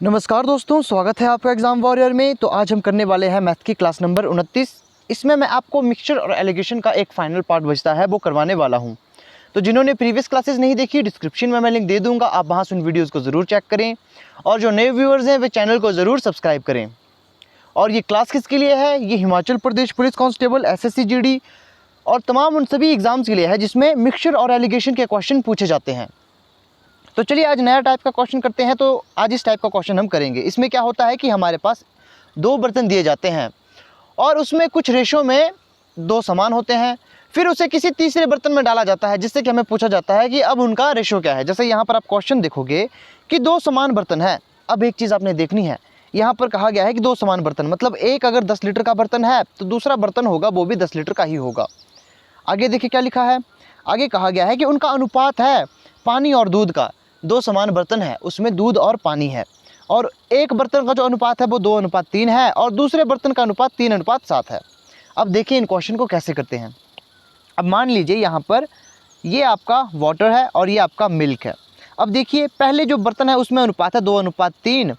नमस्कार दोस्तों, स्वागत है आपका एग्ज़ाम वॉरियर में। तो आज हम करने वाले हैं मैथ की क्लास नंबर 29। इसमें मैं आपको मिक्सचर और एलिगेशन का एक फाइनल पार्ट बचता है वो करवाने वाला हूं। तो जिन्होंने प्रीवियस क्लासेस नहीं देखी, डिस्क्रिप्शन में मैं लिंक दे दूंगा, आप वहां से उन वीडियोज़ को ज़रूर चेक करें। और जो नए व्यूअर्स हैं वे चैनल को ज़रूर सब्सक्राइब करें। और ये क्लास किसके लिए है? ये Himachal Pradesh police constable, SSC GD और तमाम उन सभी एग्ज़ाम्स के लिए है जिसमें मिक्सचर और एलिगेशन के क्वेश्चन पूछे जाते हैं। तो चलिए आज नया टाइप का क्वेश्चन करते हैं। तो आज इस टाइप का क्वेश्चन हम करेंगे। इसमें क्या होता है कि हमारे पास दो बर्तन दिए जाते हैं और उसमें कुछ रेशो में दो समान होते हैं। फिर उसे किसी तीसरे बर्तन में डाला जाता है जिससे कि हमें पूछा जाता है कि अब उनका रेशो क्या है। जैसे यहाँ पर आप क्वेश्चन देखोगे कि दो समान बर्तन है। अब एक चीज़ आपने देखनी है, यहाँ पर कहा गया है कि दो समान बर्तन, मतलब एक अगर 10 लीटर का बर्तन है तो दूसरा बर्तन होगा वो भी 10 लीटर का ही होगा। आगे देखिए क्या लिखा है। आगे कहा गया है कि उनका अनुपात है पानी और दूध का। दो समान बर्तन है, उसमें दूध और पानी है, और एक बर्तन का जो अनुपात है वो 2:3 है और दूसरे बर्तन का अनुपात 3:7 है। अब देखिए इन क्वेश्चन को कैसे करते हैं। अब मान लीजिए यहाँ पर ये आपका वाटर है और ये आपका मिल्क है। अब देखिए पहले जो बर्तन है उसमें अनुपात है 2:3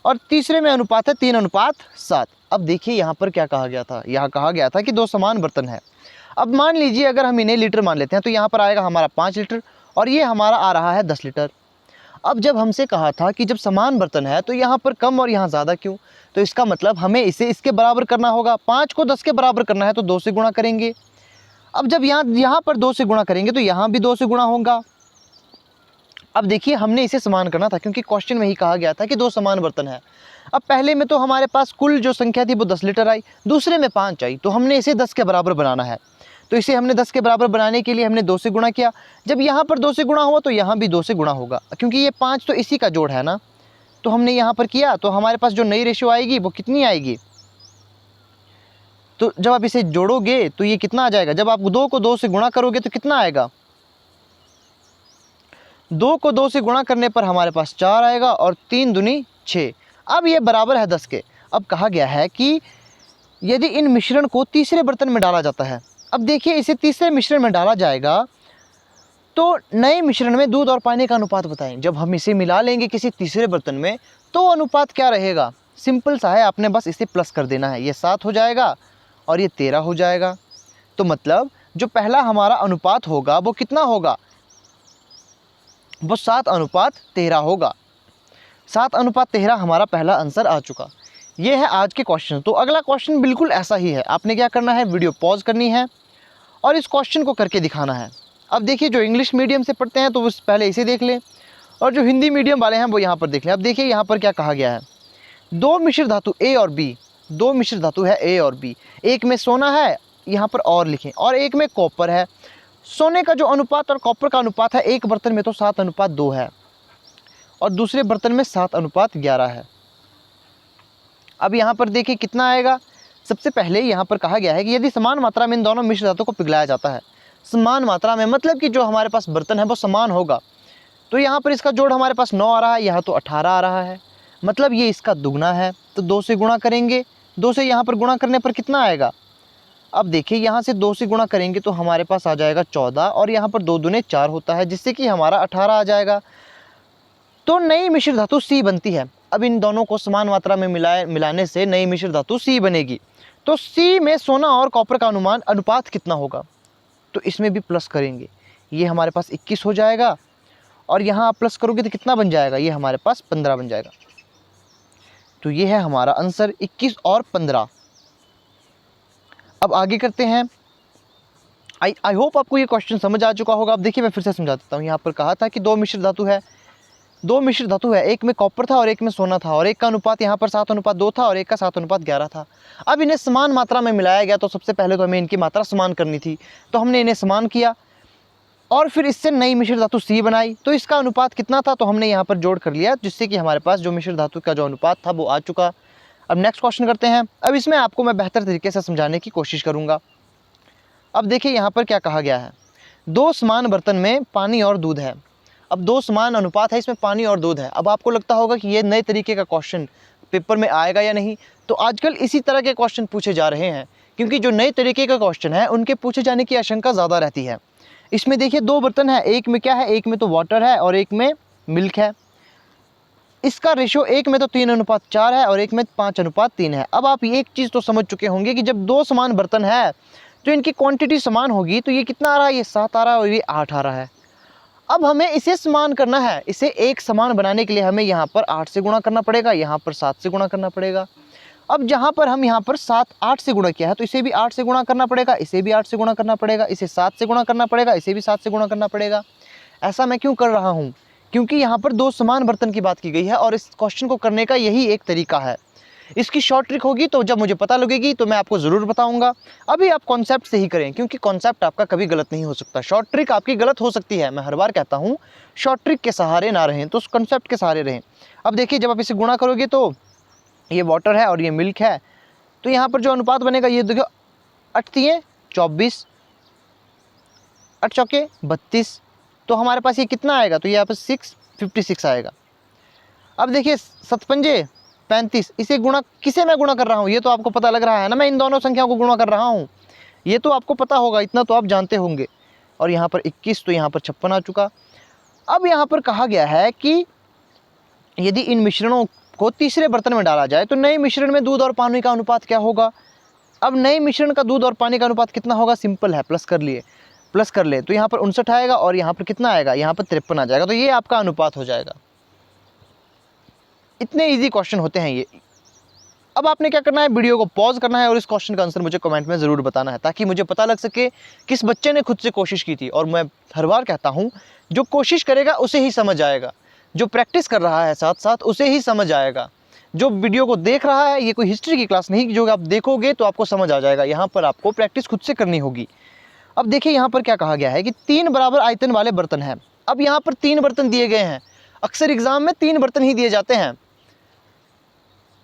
और तीसरे में अनुपात है 3:7। अब देखिए यहाँ पर क्या कहा गया था, यहाँ कहा गया था कि दो समान बर्तन है। अब मान लीजिए अगर हम इन्हें लीटर मान लेते हैं तो यहाँ पर आएगा हमारा 5 लीटर और ये हमारा आ रहा है 10 लीटर। अब जब हमसे कहा था कि जब समान बर्तन है तो यहाँ पर कम और यहाँ ज़्यादा क्यों, तो इसका मतलब हमें इसे इसके बराबर करना होगा। 5 को 10 के बराबर करना है तो 2 से गुणा करेंगे। अब जब यहाँ पर 2 से गुणा करेंगे तो यहाँ भी 2 से गुणा होगा। अब देखिए हमने इसे समान करना था क्योंकि क्वेश्चन में ही कहा गया था कि दो समान बर्तन है। अब पहले में तो हमारे पास कुल जो संख्या थी वो 10 लीटर आई, दूसरे में 5 आई, तो हमने इसे 10 के बराबर बनाना है। तो इसे हमने 10 के बराबर बनाने के लिए हमने 2 से गुणा किया। जब यहाँ पर 2 से गुणा हुआ तो यहाँ भी 2 से गुणा होगा क्योंकि ये 5 तो इसी का जोड़ है ना। तो हमने यहाँ पर किया तो हमारे पास जो नई रेशियो आएगी वो कितनी आएगी, तो जब आप इसे जोड़ोगे तो ये कितना आ जाएगा। जब आप 2 को 2 से गुणा करोगे तो कितना आएगा, 2 को 2 से गुणा करने पर हमारे पास 4 आएगा और 3 दूनी 6। अब ये बराबर है 10 के। अब कहा गया है कि यदि इन मिश्रण को तीसरे बर्तन में डाला जाता है। अब देखिए इसे तीसरे मिश्रण में डाला जाएगा तो नए मिश्रण में दूध और पानी का अनुपात बताएं। जब हम इसे मिला लेंगे किसी तीसरे बर्तन में तो अनुपात क्या रहेगा, सिंपल सा है, आपने बस इसे प्लस कर देना है। ये 7 हो जाएगा और ये 13 हो जाएगा। तो मतलब जो पहला हमारा अनुपात होगा वो कितना होगा, वो 7:13 होगा। 7:13 हमारा पहला आंसर आ चुका। ये है आज के क्वेश्चन। तो अगला क्वेश्चन बिल्कुल ऐसा ही है। आपने क्या करना है, वीडियो पॉज करनी है और इस क्वेश्चन को करके दिखाना है। अब देखिए जो इंग्लिश मीडियम से पढ़ते हैं तो वो पहले इसे देख लें और जो हिंदी मीडियम वाले हैं वो यहाँ पर देख लें। अब देखिए यहाँ पर क्या कहा गया है, दो मिश्र धातु A और B, दो मिश्र धातु है A और B। एक में सोना है, यहाँ पर और लिखें, और एक में कॉपर है। सोने का जो अनुपात और कॉपर का अनुपात है एक बर्तन में तो 7:2 है और दूसरे बर्तन में 7:11 है। अब यहाँ पर देखिए कितना आएगा। सबसे पहले यहाँ पर कहा गया है कि यदि समान मात्रा में इन दोनों मिश्र धातु को पिघलाया जाता है। समान मात्रा में मतलब कि जो हमारे पास बर्तन है वो समान होगा। तो यहाँ पर इसका जोड़ हमारे पास 9 आ रहा है, यहाँ तो 18 आ रहा है, मतलब ये इसका दुगना है। तो 2 से गुणा करेंगे, 2 से यहाँ पर गुणा करने पर कितना आएगा। अब देखिए यहाँ से 2 से गुणा करेंगे तो हमारे पास आ जाएगा 14 और यहाँ पर 2 दूने 4 होता है जिससे कि हमारा 18 आ जाएगा। तो नई मिश्र धातु C बनती है। अब इन दोनों को समान मात्रा में मिलाने से नई मिश्र धातु C बनेगी। तो C में सोना और कॉपर का अनुपात कितना होगा, तो इसमें भी प्लस करेंगे। ये हमारे पास 21 हो जाएगा और यहाँ आप प्लस करोगे तो कितना बन जाएगा, ये हमारे पास 15 बन जाएगा। तो ये है हमारा आंसर 21 और 15। अब आगे करते हैं। आई होप आपको ये क्वेश्चन समझ आ चुका होगा। अब देखिए मैं फिर से समझा देता हूँ। यहाँ पर कहा था कि दो मिश्र धातु है, दो मिश्र धातु है, एक में कॉपर था और एक में सोना था और एक का अनुपात यहाँ पर 7:2 था और एक का 7:11 था। अब इन्हें समान मात्रा में मिलाया गया तो सबसे पहले तो हमें इनकी मात्रा समान करनी थी। तो हमने इन्हें समान किया और फिर इससे नई मिश्र धातु C बनाई। तो इसका अनुपात कितना था, तो हमने यहाँ पर जोड़ कर लिया जिससे कि हमारे पास जो मिश्र धातु का जो अनुपात था वो आ चुका। अब नेक्स्ट क्वेश्चन करते हैं। अब इसमें आपको मैं बेहतर तरीके से समझाने की कोशिश करूँगा। अब देखिए यहाँ पर क्या कहा गया है, दो समान बर्तन में पानी और दूध है। अब दो समान अनुपात है, इसमें पानी और दूध है। अब आपको लगता होगा कि ये नए तरीके का क्वेश्चन पेपर में आएगा या नहीं, तो आजकल इसी तरह के क्वेश्चन पूछे जा रहे हैं क्योंकि जो नए तरीके का क्वेश्चन है उनके पूछे जाने की आशंका ज़्यादा रहती है। इसमें देखिए दो बर्तन है, एक में क्या है, एक में तो वाटर है और एक में मिल्क है। इसका रेशो एक में तो 3:4 है और एक में 5:3 है। अब आप एक चीज़ तो समझ चुके होंगे कि जब दो समान बर्तन है तो इनकी क्वांटिटी समान होगी, तो ये कितना आ रहा है, ये 7 आ रहा है और ये 8 आ रहा है। अब हमें इसे समान करना है, इसे एक समान बनाने के लिए हमें यहाँ पर 8 से गुणा करना पड़ेगा, यहाँ पर 7 से गुणा करना पड़ेगा। अब जहाँ पर हम यहाँ पर 7 8 से गुणा किया है तो इसे भी 8 से गुणा करना पड़ेगा, इसे भी 8 से गुणा करना पड़ेगा, इसे 7 से गुणा करना पड़ेगा, इसे भी 7 से गुणा करना पड़ेगा। ऐसा मैं क्यों कर रहा हूँ, क्योंकि यहाँ पर दो समान बर्तन की बात की गई है और इस क्वेश्चन को करने का यही एक तरीका है। इसकी शॉर्ट ट्रिक होगी तो जब मुझे पता लगेगी तो मैं आपको ज़रूर बताऊंगा। अभी आप कॉन्सेप्ट से ही करें, क्योंकि कॉन्सेप्ट आपका कभी गलत नहीं हो सकता। शॉर्ट ट्रिक आपकी गलत हो सकती है, मैं हर बार कहता हूँ शॉर्ट ट्रिक के सहारे ना रहें, तो उस कॉन्सेप्ट के सहारे रहें। अब देखिए, जब आप इसे गुणा करोगे तो ये वाटर है और ये मिल्क है, तो यहाँ पर जो अनुपात बनेगा ये देखो, 8 तिये 24, 8 चौके 32, तो हमारे पास ये कितना आएगा, तो ये यहाँ पर 656 आएगा। अब देखिए 7 पंजे 35, इसे गुणा किसे मैं गुणा कर रहा हूँ, ये तो आपको पता लग रहा है ना, मैं इन दोनों संख्याओं को गुणा कर रहा हूँ, ये तो आपको पता होगा, इतना तो आप जानते होंगे। और यहाँ पर 21, तो यहाँ पर 56 आ चुका। अब यहाँ पर कहा गया है कि यदि इन मिश्रणों को तीसरे बर्तन में डाला जाए तो नए मिश्रण में दूध और पानी का अनुपात क्या होगा। अब नए मिश्रण का दूध और पानी का अनुपात कितना होगा, सिंपल है, प्लस कर ले, तो यहाँ पर 59 आएगा और यहाँ पर कितना आएगा, यहाँ पर 53 आ जाएगा, तो ये आपका अनुपात हो जाएगा। इतने इजी क्वेश्चन होते हैं ये। अब आपने क्या करना है, वीडियो को पॉज करना है और इस क्वेश्चन का आंसर मुझे कमेंट में ज़रूर बताना है, ताकि मुझे पता लग सके किस बच्चे ने खुद से कोशिश की थी। और मैं हर बार कहता हूँ, जो कोशिश करेगा उसे ही समझ आएगा, जो प्रैक्टिस कर रहा है साथ साथ उसे ही समझ आएगा। जो वीडियो को देख रहा है, ये कोई हिस्ट्री की क्लास नहीं, जो आप देखोगे तो आपको समझ आ जाएगा। यहाँ पर आपको प्रैक्टिस खुद से करनी होगी। अब देखिए यहाँ पर क्या कहा गया है कि 3 बराबर आयतन वाले बर्तन हैं। अब यहाँ पर 3 बर्तन दिए गए हैं, अक्सर एग्जाम में 3 बर्तन ही दिए जाते हैं,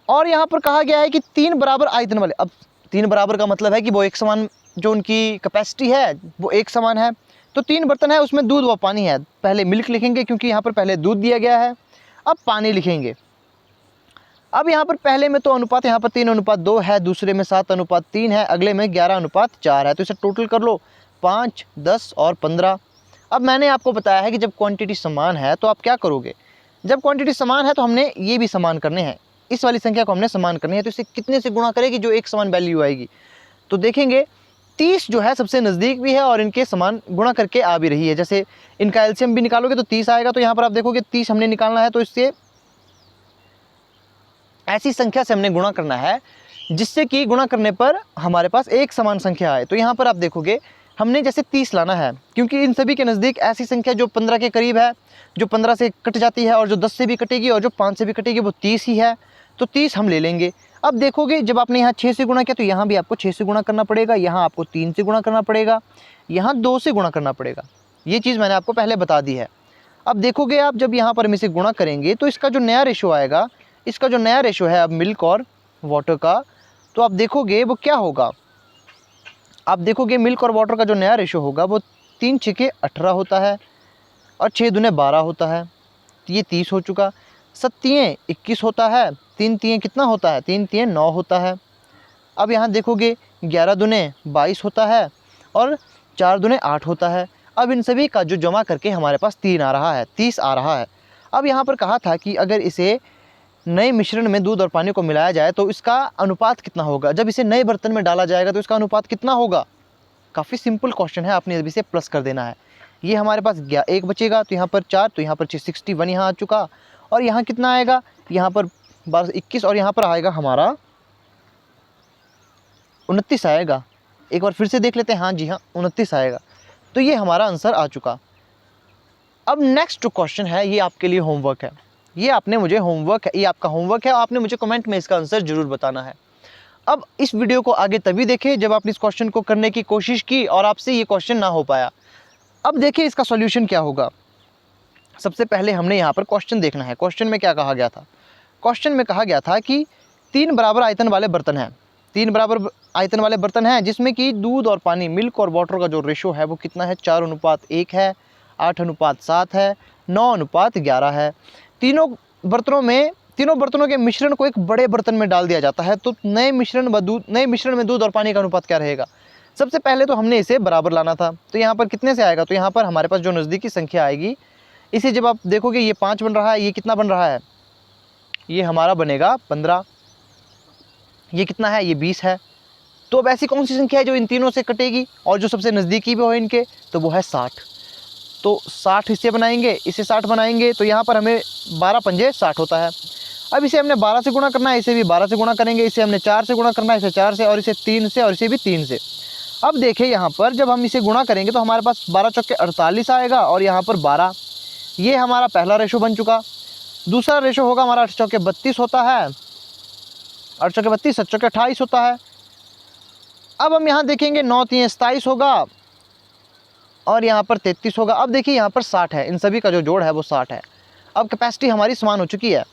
और यहाँ पर कहा गया है कि 3 बराबर आयतन वाले। अब 3 बराबर का मतलब है कि वो एक समान, जो उनकी कैपेसिटी है वो एक समान है। तो 3 बर्तन है, उसमें दूध व पानी है। पहले मिल्क लिखेंगे क्योंकि यहाँ पर पहले दूध दिया गया है, अब पानी लिखेंगे। अब यहाँ पर पहले में तो अनुपात यहाँ पर 3:2 है, दूसरे में 7:3 है, अगले में 11:4 है, तो इसे टोटल कर लो, 5, 10 और 15। अब मैंने आपको बताया है कि जब क्वांटिटी समान है तो आप क्या करोगे, जब क्वांटिटी समान है तो हमने ये भी समान करने हैं, इस वाली संख्या को हमने समान करनी है, तो इसे कितने से गुणा करेगी जो एक समान वैल्यू आएगी। तो देखेंगे 30 जो है सबसे नज़दीक भी है और इनके समान गुणा करके आ भी रही है। जैसे इनका एलसीएम भी निकालोगे तो 30 आएगा, तो यहाँ पर आप देखोगे 30 हमने निकालना है, तो इससे ऐसी संख्या से हमने गुणा करना है जिससे कि गुणा करने पर हमारे पास एक समान संख्या आए। तो यहाँ पर आप देखोगे हमने जैसे 30 लाना है, क्योंकि इन सभी के नज़दीक ऐसी संख्या जो 15 के करीब है, जो 15 से कट जाती है और जो 10 से भी कटेगी और जो 5 से भी कटेगी, वो 30 ही है, तो 30 हम ले लेंगे। अब देखोगे जब आपने यहाँ 6 से गुणा किया तो यहाँ भी आपको 6 से गुणा करना पड़ेगा, यहाँ आपको 3 से गुणा करना पड़ेगा, यहाँ 2 से गुणा करना पड़ेगा। ये चीज़ मैंने आपको पहले बता दी है। अब देखोगे आप जब यहाँ पर हम इसे गुणा करेंगे तो इसका जो नया रेशो आएगा, इसका जो नया रेशो है अब मिल्क और वाटर का, तो आप देखोगे वो क्या होगा। आप देखोगे मिल्क और वाटर का जो नया रेशो होगा वो 3 छके 18 होता है और 6 दूने 12 होता है, तो ये 30 हो चुका। 7 तिये 21 होता है, 3 तिये कितना होता है, 3 तिये 9 होता है। अब यहाँ देखोगे 11 दूने 22 होता है और 4 दूने 8 होता है। अब इन सभी का जो जमा करके हमारे पास 3 आ रहा है, 30 आ रहा है। अब यहाँ पर कहा था कि अगर इसे नए मिश्रण में दूध और पानी को मिलाया जाए तो इसका अनुपात कितना होगा, जब इसे नए बर्तन में डाला जाएगा तो इसका अनुपात कितना होगा। काफ़ी सिंपल क्वेश्चन है, आपने अभी से प्लस कर देना है। ये हमारे पास 1 बचेगा, तो यहाँ पर 4, तो यहाँ पर 61 यहाँ आ चुका, और यहाँ कितना आएगा, यहाँ पर 12 21 और यहाँ पर आएगा हमारा 29 आएगा। एक बार फिर से देख लेते हैं, हाँ जी हाँ 29 आएगा। तो ये हमारा आंसर आ चुका। अब नेक्स्ट जो क्वेश्चन है ये आपके लिए होमवर्क है, ये आपने मुझे होमवर्क है, ये आपका होमवर्क है, आपने मुझे कमेंट में इसका आंसर ज़रूर बताना है। अब इस वीडियो को आगे तभी देखें जब आपने इस क्वेश्चन को करने की कोशिश की और आपसे ये क्वेश्चन ना हो पाया। अब देखिए इसका सॉल्यूशन क्या होगा। सबसे पहले हमने यहाँ पर क्वेश्चन देखना है। क्वेश्चन में क्या कहा गया था, क्वेश्चन में कहा गया था कि 3 बराबर आयतन वाले बर्तन हैं, 3 बराबर आयतन वाले बर्तन हैं जिसमें कि दूध और पानी, मिल्क और वाटर का जो रेशो है वो कितना है, 4:1 है, 8:7 है, 9:11 है। तीनों बर्तनों के मिश्रण को एक बड़े बर्तन में डाल दिया जाता है, तो नए मिश्रण में दूध और पानी का अनुपात क्या रहेगा। सबसे पहले तो हमने इसे बराबर लाना था, तो यहाँ पर कितने से आएगा, तो यहाँ पर हमारे पास जो नज़दीकी संख्या आएगी, इसे जब आप देखोगे ये 5 बन रहा है, ये कितना बन रहा है, ये हमारा बनेगा 15। ये कितना है, ये 20 है। तो अब ऐसी कौन सी संख्या है जो इन तीनों से कटेगी और जो सबसे नज़दीकी भी हो इनके, तो वो है 60। तो 60 हिस्से बनाएंगे, इसे 60 बनाएंगे, तो यहाँ पर हमें 12 पंजे 60 होता है। अब इसे हमने 12 से गुणा करना है, इसे भी 12 से गुणा करेंगे, इसे हमने 4 से गुणा करना है, इसे 4 से, और इसे 3 से, और इसे भी 3 से। अब देखें यहाँ पर जब हम इसे गुणा करेंगे तो हमारे पास 12 चौके 48 आएगा और यहाँ पर 12। ये हमारा पहला रेशो बन चुका। दूसरा रेशो होगा हमारा 8 चौके 32 होता है, 8 चौके 32, 7 चौके 28 होता है। अब हम यहाँ देखेंगे 9 3 27 होगा और यहाँ पर 33 होगा। अब देखिए यहाँ पर 60 है, इन सभी का जो जोड़ है वो 60 है। अब कैपेसिटी हमारी समान हो चुकी है।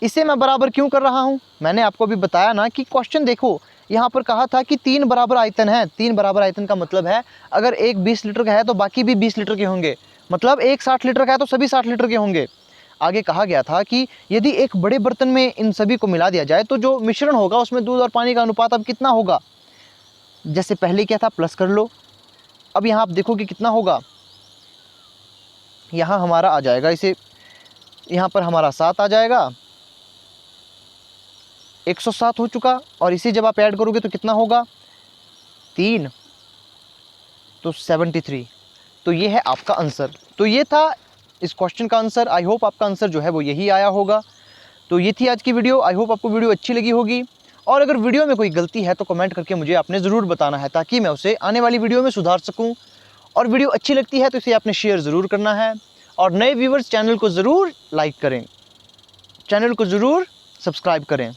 इसे मैं बराबर क्यों कर रहा हूँ, मैंने आपको भी बताया ना कि क्वेश्चन देखो, यहाँ पर कहा था कि 3 बराबर आयतन है। 3 बराबर आयतन का मतलब है अगर एक 20 लीटर का है तो बाकी भी 20 लीटर के होंगे, मतलब एक 60 लीटर का है तो सभी 60 लीटर के होंगे। आगे कहा गया था कि यदि एक बड़े बर्तन में इन सभी को मिला दिया जाए तो जो मिश्रण होगा उसमें दूध और पानी का अनुपात अब कितना होगा। जैसे पहले क्या था, प्लस कर लो। अब यहाँ आप देखो कि कितना होगा, यहाँ हमारा आ जाएगा, इसे यहाँ पर हमारा 7 आ जाएगा, 107 हो चुका। और इसे जब आप ऐड करोगे तो कितना होगा, 3, तो 73। तो ये है आपका आंसर। तो ये था इस क्वेश्चन का आंसर। आई होप आपका आंसर जो है वो यही आया होगा। तो ये थी आज की वीडियो। आई होप आपको वीडियो अच्छी लगी होगी, और अगर वीडियो में कोई गलती है तो कमेंट करके मुझे आपने ज़रूर बताना है ताकि मैं उसे आने वाली वीडियो में सुधार सकूं। और वीडियो अच्छी लगती है तो इसे आपने शेयर ज़रूर करना है, और नए व्यूवर्स चैनल को ज़रूर लाइक करें, चैनल को ज़रूर सब्सक्राइब करें।